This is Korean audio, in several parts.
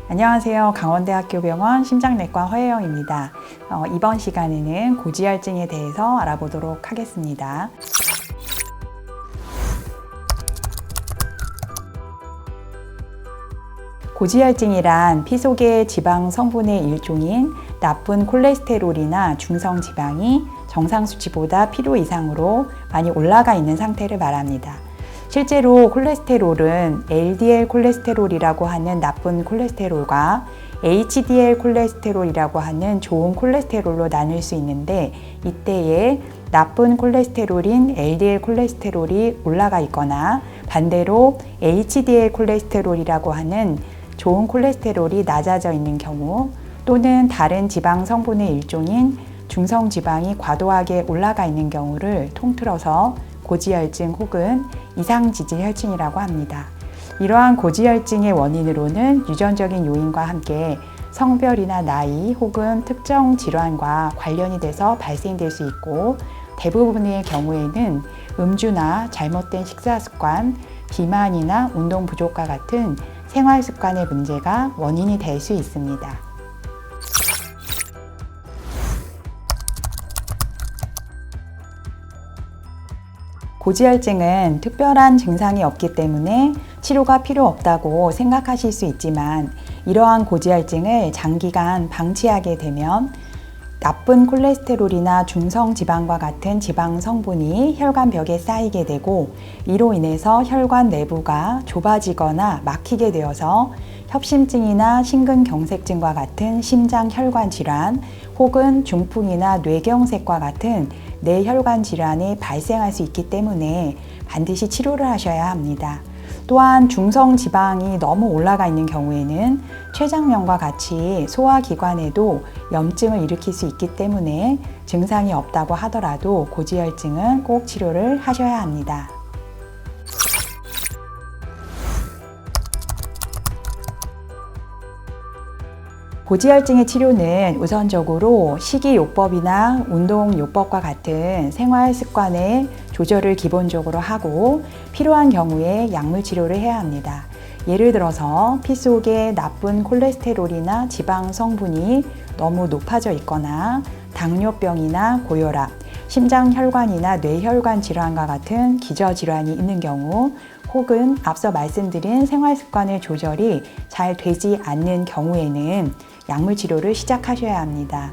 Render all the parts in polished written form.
안녕하세요. 강원대학교 병원 심장내과 허혜영입니다. 이번 시간에는 고지혈증에 대해서 알아보도록 하겠습니다. 고지혈증이란 피 속의 지방 성분의 일종인 나쁜 콜레스테롤이나 중성 지방이 정상 수치보다 필요 이상으로 많이 올라가 있는 상태를 말합니다. 실제로 콜레스테롤은 LDL 콜레스테롤이라고 하는 나쁜 콜레스테롤과 HDL 콜레스테롤이라고 하는 좋은 콜레스테롤로 나눌 수 있는데, 이때에 나쁜 콜레스테롤인 LDL 콜레스테롤이 올라가 있거나 반대로 HDL 콜레스테롤이라고 하는 좋은 콜레스테롤이 낮아져 있는 경우, 또는 다른 지방 성분의 일종인 중성 지방이 과도하게 올라가 있는 경우를 통틀어서 고지혈증 혹은 이상지질혈증이라고 합니다. 이러한 고지혈증의 원인으로는 유전적인 요인과 함께 성별이나 나이 혹은 특정 질환과 관련이 돼서 발생될 수 있고, 대부분의 경우에는 음주나 잘못된 식사 습관, 비만이나 운동 부족과 같은 생활 습관의 문제가 원인이 될 수 있습니다. 고지혈증은 특별한 증상이 없기 때문에 치료가 필요 없다고 생각하실 수 있지만, 이러한 고지혈증을 장기간 방치하게 되면 나쁜 콜레스테롤이나 중성 지방과 같은 지방 성분이 혈관벽에 쌓이게 되고, 이로 인해서 혈관 내부가 좁아지거나 막히게 되어서 협심증이나 심근경색증과 같은 심장 혈관 질환 혹은 중풍이나 뇌경색과 같은 뇌혈관 질환이 발생할 수 있기 때문에 반드시 치료를 하셔야 합니다. 또한 중성 지방이 너무 올라가 있는 경우에는 췌장염과 같이 소화기관에도 염증을 일으킬 수 있기 때문에 증상이 없다고 하더라도 고지혈증은 꼭 치료를 하셔야 합니다. 고지혈증의 치료는 우선적으로 식이요법이나 운동요법과 같은 생활 습관의 조절을 기본적으로 하고, 필요한 경우에 약물 치료를 해야 합니다. 예를 들어서 피 속에 나쁜 콜레스테롤이나 지방 성분이 너무 높아져 있거나 당뇨병이나 고혈압, 심장혈관이나 뇌혈관 질환과 같은 기저질환이 있는 경우, 혹은 앞서 말씀드린 생활 습관의 조절이 잘 되지 않는 경우에는 약물 치료를 시작하셔야 합니다.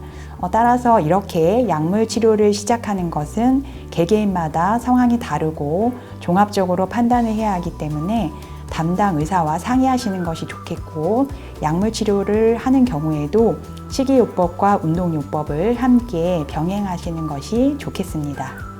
따라서 이렇게 약물 치료를 시작하는 것은 개개인마다 상황이 다르고 종합적으로 판단을 해야 하기 때문에 담당 의사와 상의하시는 것이 좋겠고, 약물 치료를 하는 경우에도 식이요법과 운동요법을 함께 병행하시는 것이 좋겠습니다.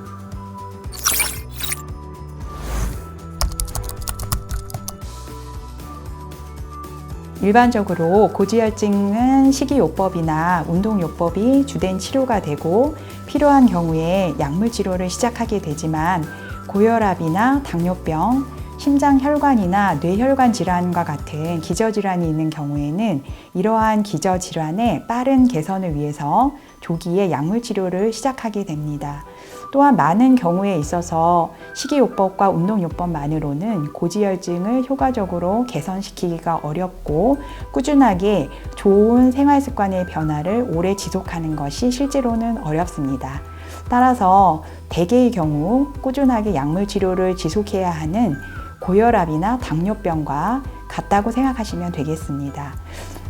일반적으로 고지혈증은 식이요법이나 운동요법이 주된 치료가 되고, 필요한 경우에 약물 치료를 시작하게 되지만, 고혈압이나 당뇨병, 심장혈관이나 뇌혈관 질환과 같은 기저질환이 있는 경우에는 이러한 기저질환의 빠른 개선을 위해서 조기에 약물 치료를 시작하게 됩니다. 또한 많은 경우에 있어서 식이요법과 운동요법만으로는 고지혈증을 효과적으로 개선시키기가 어렵고, 꾸준하게 좋은 생활습관의 변화를 오래 지속하는 것이 실제로는 어렵습니다. 따라서 대개의 경우 꾸준하게 약물 치료를 지속해야 하는 고혈압이나 당뇨병과 같다고 생각하시면 되겠습니다.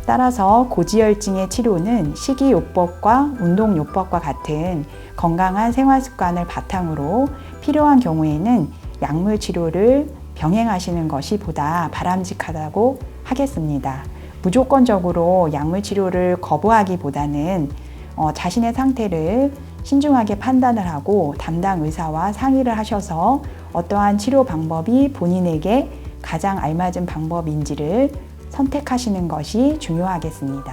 따라서 고지혈증의 치료는 식이요법과 운동요법과 같은 건강한 생활 습관을 바탕으로 필요한 경우에는 약물 치료를 병행하시는 것이 보다 바람직하다고 하겠습니다. 무조건적으로 약물 치료를 거부하기보다는 자신의 상태를 신중하게 판단을 하고 담당 의사와 상의를 하셔서 어떠한 치료 방법이 본인에게 가장 알맞은 방법인지를 선택하시는 것이 중요하겠습니다.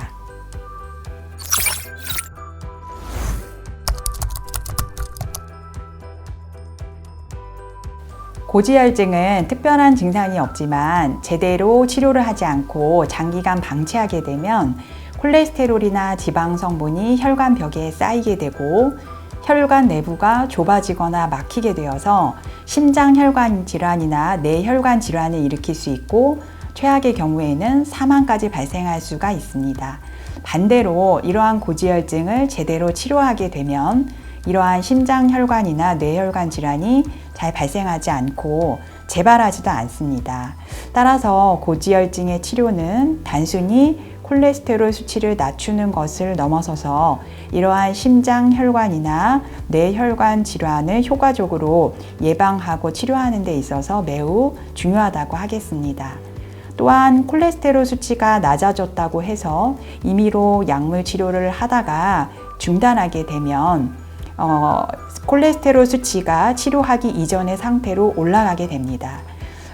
고지혈증은 특별한 증상이 없지만 제대로 치료를 하지 않고 장기간 방치하게 되면 콜레스테롤이나 지방 성분이 혈관벽에 쌓이게 되고, 혈관 내부가 좁아지거나 막히게 되어서 심장혈관 질환이나 뇌혈관 질환을 일으킬 수 있고, 최악의 경우에는 사망까지 발생할 수가 있습니다. 반대로 이러한 고지혈증을 제대로 치료하게 되면 이러한 심장혈관이나 뇌혈관 질환이 잘 발생하지 않고 재발하지도 않습니다. 따라서 고지혈증의 치료는 단순히 콜레스테롤 수치를 낮추는 것을 넘어서서 이러한 심장혈관이나 뇌혈관 질환을 효과적으로 예방하고 치료하는 데 있어서 매우 중요하다고 하겠습니다. 또한 콜레스테롤 수치가 낮아졌다고 해서 임의로 약물 치료를 하다가 중단하게 되면 콜레스테롤 수치가 치료하기 이전의 상태로 올라가게 됩니다.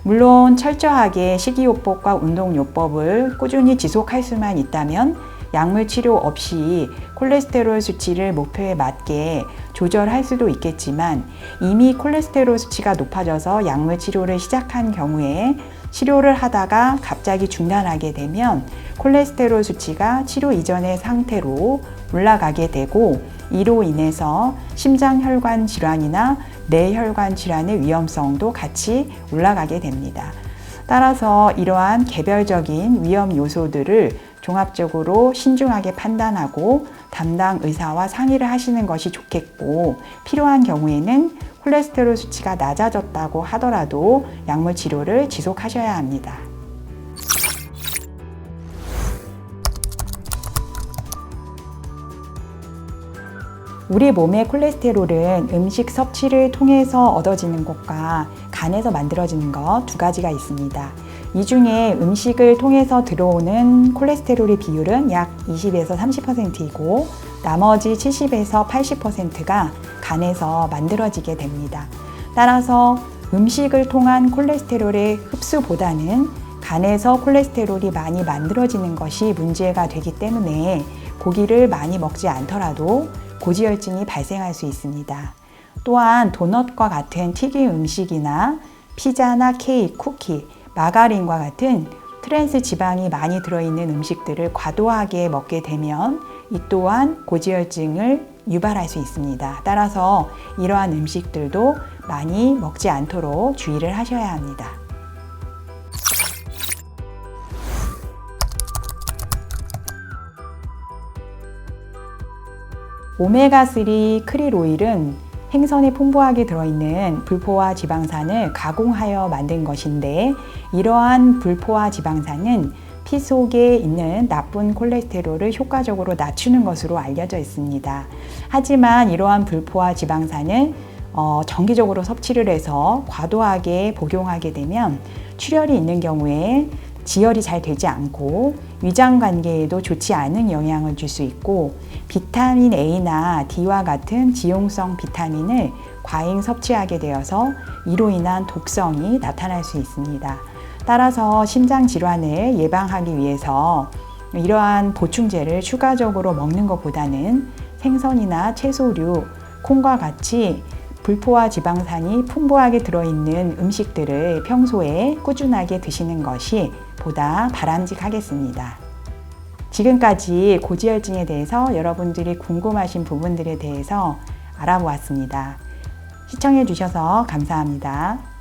물론 철저하게 식이요법과 운동요법을 꾸준히 지속할 수만 있다면 약물 치료 없이 콜레스테롤 수치를 목표에 맞게 조절할 수도 있겠지만 이미 콜레스테롤 수치가 높아져서 약물 치료를 시작한 경우에 치료를 하다가 갑자기 중단하게 되면 콜레스테롤 수치가 치료 이전의 상태로 올라가게 되고 이로 인해서 심장혈관 질환이나 뇌혈관 질환의 위험성도 같이 올라가게 됩니다. 따라서 이러한 개별적인 위험 요소들을 종합적으로 신중하게 판단하고 담당 의사와 상의를 하시는 것이 좋겠고 필요한 경우에는 콜레스테롤 수치가 낮아졌다고 하더라도 약물 치료를 지속하셔야 합니다. 우리 몸의 콜레스테롤은 음식 섭취를 통해서 얻어지는 것과 간에서 만들어지는 것 두 가지가 있습니다. 이 중에 음식을 통해서 들어오는 콜레스테롤의 비율은 약 20에서 30%이고 나머지 70에서 80%가 간에서 만들어지게 됩니다. 따라서 음식을 통한 콜레스테롤의 흡수보다는 간에서 콜레스테롤이 많이 만들어지는 것이 문제가 되기 때문에 고기를 많이 먹지 않더라도 고지혈증이 발생할 수 있습니다. 또한 도넛과 같은 튀김 음식이나 피자나 케이크, 쿠키, 마가린과 같은 트랜스 지방이 많이 들어있는 음식들을 과도하게 먹게 되면 이 또한 고지혈증을 유발할 수 있습니다. 따라서 이러한 음식들도 많이 먹지 않도록 주의를 하셔야 합니다. 오메가3 크릴 오일은 생선에 풍부하게 들어있는 불포화 지방산을 가공하여 만든 것인데 이러한 불포화 지방산은 피 속에 있는 나쁜 콜레스테롤을 효과적으로 낮추는 것으로 알려져 있습니다. 하지만 이러한 불포화 지방산을 정기적으로 섭취를 해서 과도하게 복용하게 되면 출혈이 있는 경우에 지혈이 잘 되지 않고 위장 관계에도 좋지 않은 영향을 줄 수 있고 비타민 A나 D와 같은 지용성 비타민을 과잉 섭취하게 되어서 이로 인한 독성이 나타날 수 있습니다. 따라서 심장 질환을 예방하기 위해서 이러한 보충제를 추가적으로 먹는 것보다는 생선이나 채소류, 콩과 같이 불포화 지방산이 풍부하게 들어있는 음식들을 평소에 꾸준하게 드시는 것이 보다 바람직하겠습니다. 지금까지 고지혈증에 대해서 여러분들이 궁금하신 부분들에 대해서 알아보았습니다. 시청해 주셔서 감사합니다.